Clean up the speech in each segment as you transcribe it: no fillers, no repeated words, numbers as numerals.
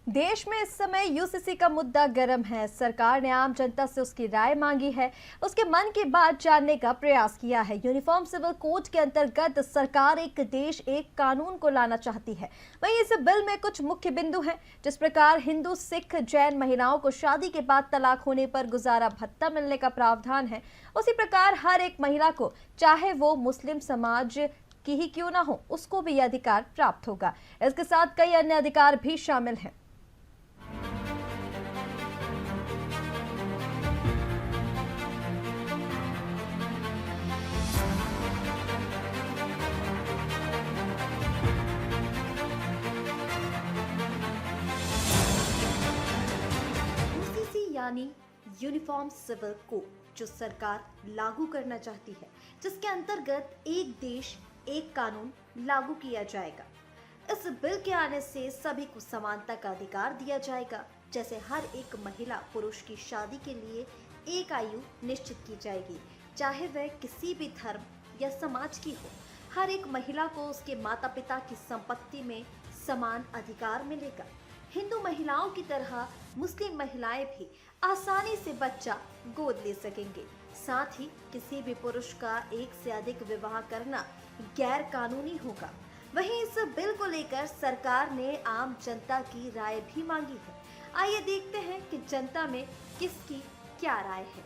देश में इस समय यूसीसी का मुद्दा गर्म है। सरकार ने आम जनता से उसकी राय मांगी है, उसके मन की बात जानने का प्रयास किया है। यूनिफॉर्म सिविल कोड के अंतर्गत सरकार एक देश एक कानून को लाना चाहती है। वहीं इस बिल में कुछ मुख्य बिंदु हैं। जिस प्रकार हिंदू, सिख, जैन महिलाओं को शादी के बाद तलाक होने पर गुजारा भत्ता मिलने का प्रावधान है, उसी प्रकार हर एक महिला को, चाहे वो मुस्लिम समाज की ही क्यों ना हो, उसको भी यह अधिकार प्राप्त होगा। इसके साथ कई अन्य अधिकार भी शामिल हैं। यानी यूनिफॉर्म सिविल कोड जो सरकार लागू करना चाहती है, जिसके अंतर्गत एक देश एक कानून लागू किया जाएगा। इस बिल के आने से सभी को समानता का अधिकार दिया जाएगा। जैसे हर एक महिला पुरुष की शादी के लिए एक आयु निश्चित की जाएगी, चाहे वह किसी भी धर्म या समाज की हो। हर एक महिला को उसके माता पिता की संपत्ति में समान अधिकार मिलेगा। हिंदू महिलाओं की तरह मुस्लिम महिलाएं भी आसानी से बच्चा गोद ले सकेंगे। साथ ही किसी भी पुरुष का एक से अधिक विवाह करना गैर कानूनी होगा। वहीं इस बिल को लेकर सरकार ने आम जनता की राय भी मांगी है। आइए देखते हैं कि जनता में किसकी क्या राय है।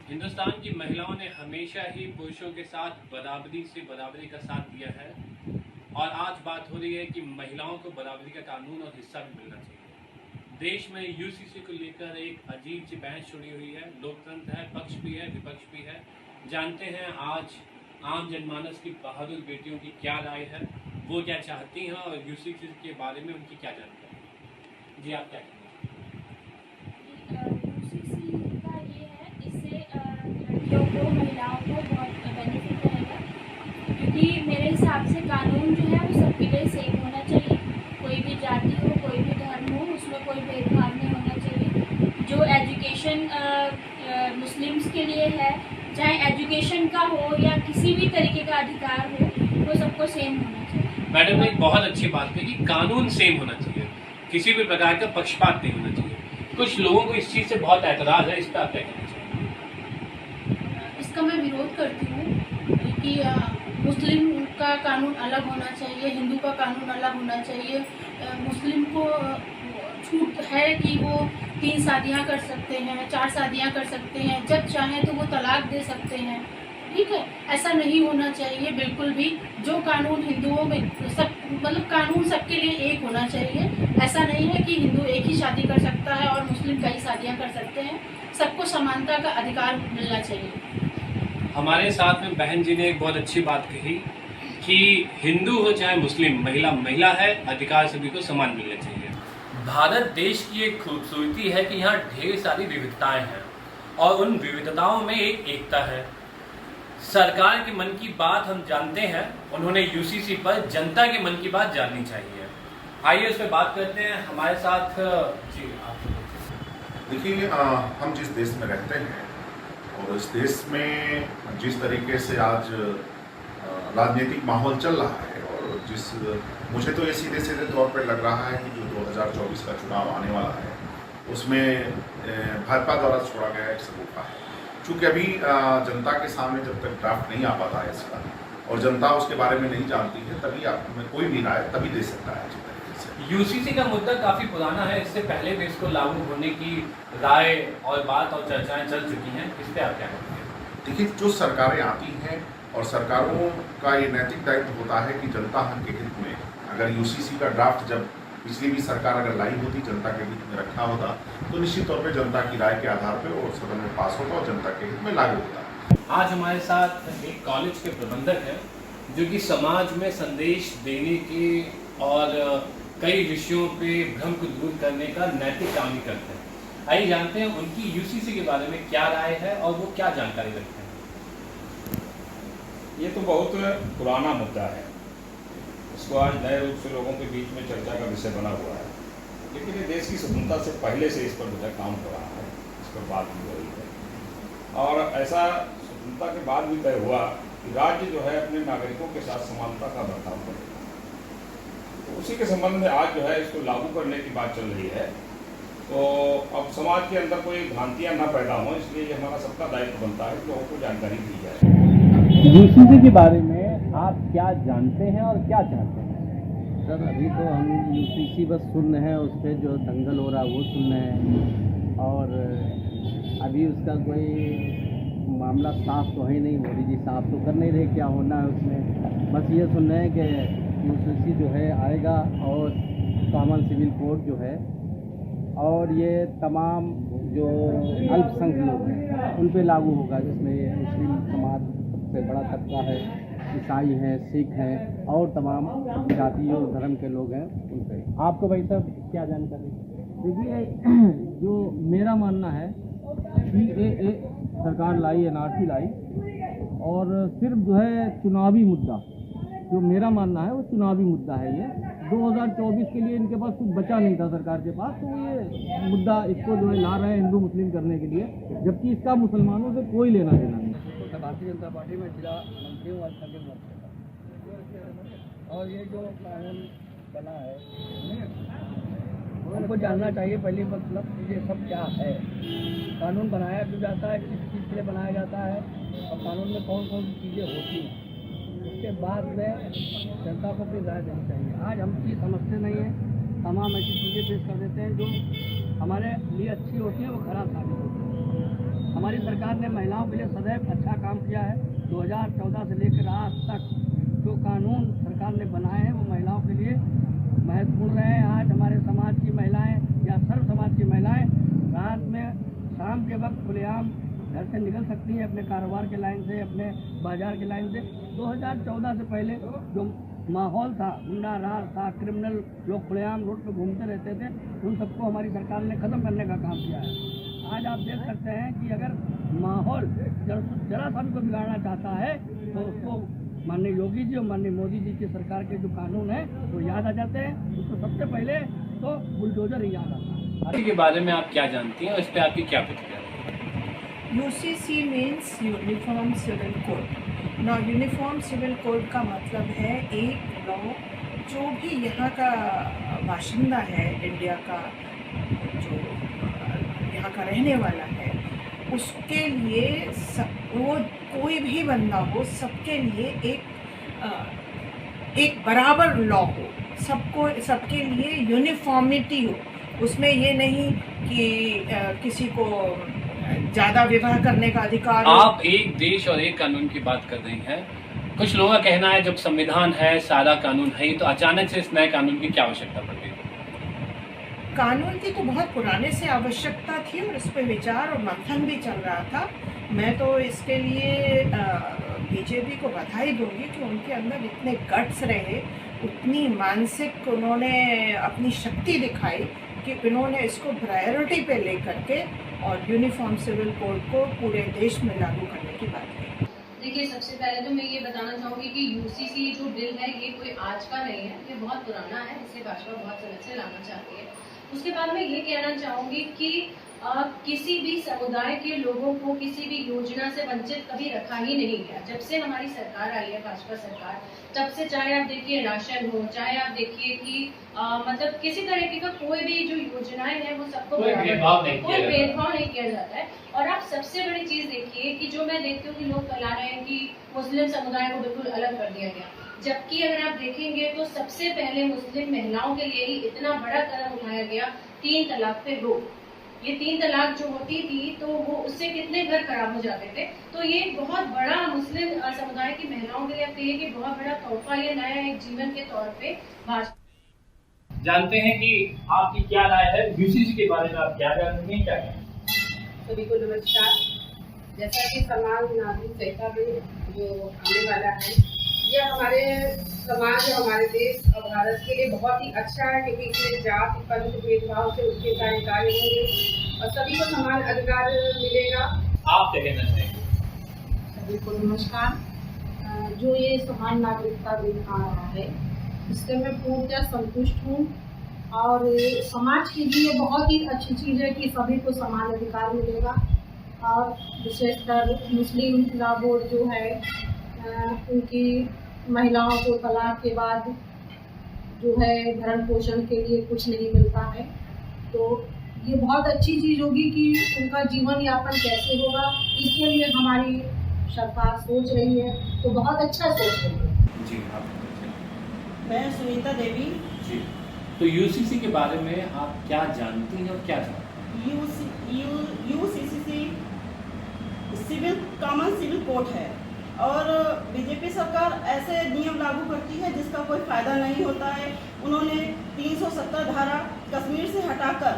हिंदुस्तान की महिलाओं ने हमेशा ही पुरुषों के साथ बराबरी का साथ दिया है और आज बात हो रही है कि महिलाओं को बराबरी का कानून और हिस्सा भी मिलना चाहिए। देश में यूसीसी को लेकर एक अजीब सी बहस छुड़ी हुई है। लोकतंत्र है, पक्ष भी है, विपक्ष भी है। जानते हैं आज आम जनमानस की बहादुर बेटियों की क्या राय है, वो क्या चाहती हैं और यूसीसी के बारे में उनकी क्या जानकारी है। जी, आप क्या कहेंगे? यूसीसी का ये है, इससे लड़कियों को, महिलाओं को बहुत बेनिफिट रहेगा, क्योंकि मेरे हिसाब से कानून जो है वो सबके लिए सेम होना चाहिए। कोई भी जाति हो, कोई भी धर्म हो, उसमें कोई भेदभाव नहीं होना चाहिए। जो एजुकेशन मुस्लिम्स के लिए है, चाहे एजुकेशन का हो या किसी भी तरीके का अधिकार हो, वो सबको सेम होना चाहिए। मैडम ने एक बहुत अच्छी बात कही कि कानून सेम होना चाहिए, किसी भी प्रकार का पक्षपात नहीं होना चाहिए। कुछ लोगों को इस चीज़ से बहुत एतराज़ है, इस पर आप क्या कहना चाहिए? इसका मैं विरोध करती हूँ कि मुस्लिम का कानून अलग होना चाहिए, हिंदू का कानून अलग होना चाहिए। मुस्लिम को छूट है कि वो 3 शादियाँ कर सकते हैं, 4 शादियाँ कर सकते हैं, जब चाहें तो वो तलाक दे सकते हैं। ठीक है, ऐसा नहीं होना चाहिए बिल्कुल भी। जो कानून हिंदुओं में सब, मतलब कानून सबके लिए एक होना चाहिए। ऐसा नहीं है कि हिंदू एक ही शादी कर सकता है और मुस्लिम कई शादियाँ कर सकते हैं। सबको समानता का अधिकार मिलना चाहिए। हमारे साथ में बहन जी ने एक बहुत अच्छी बात कही कि हिंदू हो चाहे मुस्लिम, महिला है, अधिकार सभी को समान मिलने चाहिए। भारत देश की एक खूबसूरती है कि यहाँ ढेर सारी विविधताएं हैं और उन विविधताओं में एक एकता है। सरकार के मन की बात हम जानते हैं, उन्होंने यूसीसी पर जनता के मन की बात जाननी चाहिए। आइए उस पर बात करते हैं। हमारे साथ जी, आप देखिए, हम जिस देश में रहते हैं और इस देश में जिस तरीके से आज राजनीतिक माहौल चल रहा है और मुझे तो ये सीधे सीधे तौर पर लग रहा है कि जो 2024 का चुनाव आने वाला है उसमें भाजपा द्वारा छोड़ा गया एक सरूखा है। चूँकि अभी जनता के सामने जब तक ड्राफ्ट नहीं आ पाता है इसका और जनता उसके बारे में नहीं जानती है, तभी आप कोई भी राय तभी दे सकता है अच्छी तरीके से। यूसीसी का मुद्दा काफ़ी पुराना है, इससे पहले भी इसको लागू होने की राय और बात और चर्चाएं चल चुकी हैं। इस पर आप क्या कहेंगे? देखिए, जो सरकारें आती हैं और सरकारों का ये नैतिक दायित्व होता है कि जनता के हित में अगर यूसीसी का ड्राफ्ट जब पिछली भी सरकार अगर लाई होती, जनता के हित में रखा होता, तो निश्चित तौर पे जनता की राय के आधार पे और सदन में पास होता और जनता के हित में लागू होता। आज हमारे साथ एक कॉलेज के प्रबंधक हैं जो कि समाज में संदेश देने के और कई विषयों पे भ्रम को दूर करने का नैतिक काम ही करते हैं। आइए जानते हैं उनकी यूसीसी के बारे में क्या राय है और वो क्या जानकारी रखते हैं। ये तो बहुत पुराना मुद्दा है, इसको आज नए रूप से लोगों के बीच में चर्चा का विषय बना हुआ है, लेकिन ये देश की स्वतंत्रता से पहले से इस पर जो है काम हो रहा है, इस पर बात की हो रही है और ऐसा स्वतंत्रता के बाद भी तय हुआ कि राज्य जो है अपने नागरिकों के साथ समानता का बर्ताव करेगा। तो उस उसी के संबंध में आज जो है इसको लागू करने की बात चल रही है। तो अब समाज के अंदर कोई भ्रांतियां ना पैदा हों, इसलिए ये हमारा सबका दायित्व बनता है कि लोगों को जानकारी दी जाए। यूसीसी के बारे में आप क्या जानते हैं और क्या चाहते हैं? सर अभी तो हम यूसीसी बस सुन रहे हैं, उस पर जो दंगल हो रहा है वो सुन रहे हैं, और अभी उसका कोई मामला साफ तो है नहीं। मोदी जी साफ तो कर नहीं रहे क्या होना है उसमें। बस ये सुन रहे हैं कि यूसीसी जो है आएगा और कॉमन सिविल कोड जो है, और ये तमाम जो अल्पसंख्यक लोग हैं उन पे लागू होगा, जिसमें मुस्लिम समाज सबसे बड़ा तबका है, ईसाई हैं, सिख हैं और तमाम जाति और धर्म के लोग हैं उन पर। आपको भाई साहब क्या जानकारी? देखिए, जो मेरा मानना है CAA सरकार लाई, NRC लाई, और सिर्फ जो है चुनावी मुद्दा, जो मेरा मानना है वो चुनावी मुद्दा है। ये 2024 के लिए इनके पास कुछ बचा नहीं था सरकार के पास, तो ये मुद्दा इसको जो है ला रहे हैं हिंदू मुस्लिम करने के लिए, जबकि इसका मुसलमानों से कोई लेना देना नहीं। तो भारतीय जनता पार्टी में जिला मंत्री हूँ अल्पसंख्यक मोर्चे का, और ये जो कानून बना है हमको जानना चाहिए पहले, मतलब ये सब क्या है, कानून बनाया क्यों जाता है, किस चीज़ के लिए बनाया जाता है, और कानून में कौन कौन सी चीज़ें होती हैं, उसके बाद में जनता को अपनी राय देनी चाहिए। आज हम चीज़ समझते नहीं हैं, तमाम ऐसी चीज़ें पेश कर देते हैं जो हमारे लिए अच्छी होती है वो खराब साबित होती है। हमारी सरकार ने महिलाओं के लिए सदैव अच्छा काम किया है। 2014 से लेकर आज तक जो कानून सरकार ने बनाए हैं वो महिलाओं के लिए महत्वपूर्ण रहे हैं। आज हमारे समाज की महिलाएं या सर्व समाज की महिलाएं रात में शाम के वक्त खुलेआम घर से निकल सकती हैं अपने कारोबार के लाइन से, अपने बाजार के लाइन से। 2014 से पहले जो माहौल था, गुंडा राज था, क्रिमिनल लोग खुलेआम रोड पर घूमते रहते थे, उन सबको हमारी सरकार ने ख़त्म करने का काम किया है। आज आप देख सकते हैं कि अगर माहौल जरा सा भी को बिगाड़ना चाहता है तो उसको माननीय योगी जी और माननीय मोदी जी की सरकार के जो कानून है वो याद आ जाते हैं। उसको सबसे पहले तो बुलडोजर ही याद आता है। के बारे में आप क्या जानती हैं और इस पर आपकी क्या प्रतिक्रिया है? UCC means uniform civil code. ना यूनिफॉर्म सिविल कोड का मतलब है एक लॉ जो भी यहाँ का बाशिंदा है, इंडिया का जो यहाँ का रहने वाला है, उसके लिए वो कोई भी बंदा हो, सबके लिए एक बराबर लॉ हो, सबके लिए यूनिफॉर्मिटी हो। उसमें ये नहीं कि किसी को ज़्यादा विवाह करने का अधिकार। आप एक देश और एक कानून की बात कर रही हैं। कुछ लोगों का कहना है जब संविधान है, सारा कानून है, तो अचानक से इस नए कानून की क्या आवश्यकता पड़ गई? कानून की तो बहुत पुराने से आवश्यकता थी और इस पर विचार और मंथन भी चल रहा था। मैं तो इसके लिए बीजेपी को बधाई दूंगी कि उनके अंदर इतने गट्स रहे, उतनी मानसिक उन्होंने अपनी शक्ति दिखाई कि उन्होंने इसको प्रायोरिटी पे लेकर के और यूनिफॉर्म सिविल कोड को पूरे देश में लागू करने की बात की। देखिए, सबसे पहले तो मैं ये बताना चाहूँगी कि यूसीसी जो बिल है ये कोई आज का नहीं है, ये बहुत पुराना है, इसे भाजपा बहुत समय से लाना चाहती है। उसके बाद मैं ये कहना चाहूँगी कि किसी भी समुदाय के लोगों को किसी भी योजना से वंचित कभी रखा ही नहीं गया। जब से हमारी सरकार आई है, भाजपा सरकार, तब से चाहे आप देखिए राशन हो, चाहे आप देखिए कि मतलब किसी तरीके का कोई भी जो योजनाएं हैं वो सबको कोई भेदभाव नहीं किया जाता है। और आप सबसे बड़ी चीज देखिए कि जो मैं देखती हूँ कि लोग फैला रहे हैं कि मुस्लिम समुदाय को बिल्कुल अलग कर दिया गया, जबकि अगर आप देखेंगे तो सबसे पहले मुस्लिम महिलाओं के लिए ही इतना बड़ा कदम उठाया गया 3 तलाक पे रोक। ये 3 तलाक जो होती थी तो वो उससे कितने घर खराब हो जाते थे। तो ये बहुत बड़ा मुस्लिम समुदाय की महिलाओं के लिए आप कहिए कि बहुत बड़ा तोहफा, ये नया एक जीवन के तौर पे जानते हैं कि आपकी क्या राय है यूसीसी के बारे में, आप क्या जानते हैं, क्या कहें? सभी को नमस्कार। जैसा कि समान नागरिक संहिता बिल जो आने वाला है, यह हमारे समाज और हमारे देश और भारत के लिए बहुत ही अच्छा है, क्योंकि इसमें जाति पंथ भेदभाव से उनके अधिकार होंगे और सभी को समान अधिकार मिलेगा। आप क्या कहना चाहेंगे? सभी को नमस्कार। जो ये समान नागरिकता बिल आ रहा है, इससे मैं पूर्णतः संतुष्ट हूँ और समाज के लिए बहुत ही अच्छी चीज़ है कि सभी को समान अधिकार मिलेगा। और विशेषकर मुस्लिम लॉ बोर्ड जो है, उनकी महिलाओं को तलाक के बाद जो है भरण पोषण के लिए कुछ नहीं मिलता है। तो ये बहुत अच्छी चीज़ होगी कि उनका जीवन यापन कैसे होगा, इसके लिए हमारी सरकार सोच रही है, तो बहुत अच्छा सोच रही है। जी आप मैं सुनीता देवी। जी, तो यूसीसी के बारे में आप क्या जानती हैं और क्या जानती यूसीसी कॉमन सिविल कोड है और बीजेपी सरकार ऐसे नियम लागू करती है जिसका कोई फायदा नहीं होता है। उन्होंने 370 धारा कश्मीर से हटाकर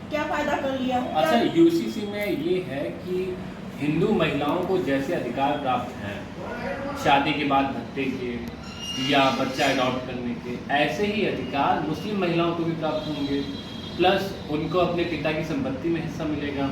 क्या फायदा कर लिया? अच्छा, यूसीसी में ये है कि हिंदू महिलाओं को जैसे अधिकार प्राप्त हैं शादी के बाद भत्ते के या बच्चा अडॉप्ट करने के, ऐसे ही अधिकार मुस्लिम महिलाओं को भी प्राप्त होंगे। प्लस उनको अपने पिता की संपत्ति में हिस्सा मिलेगा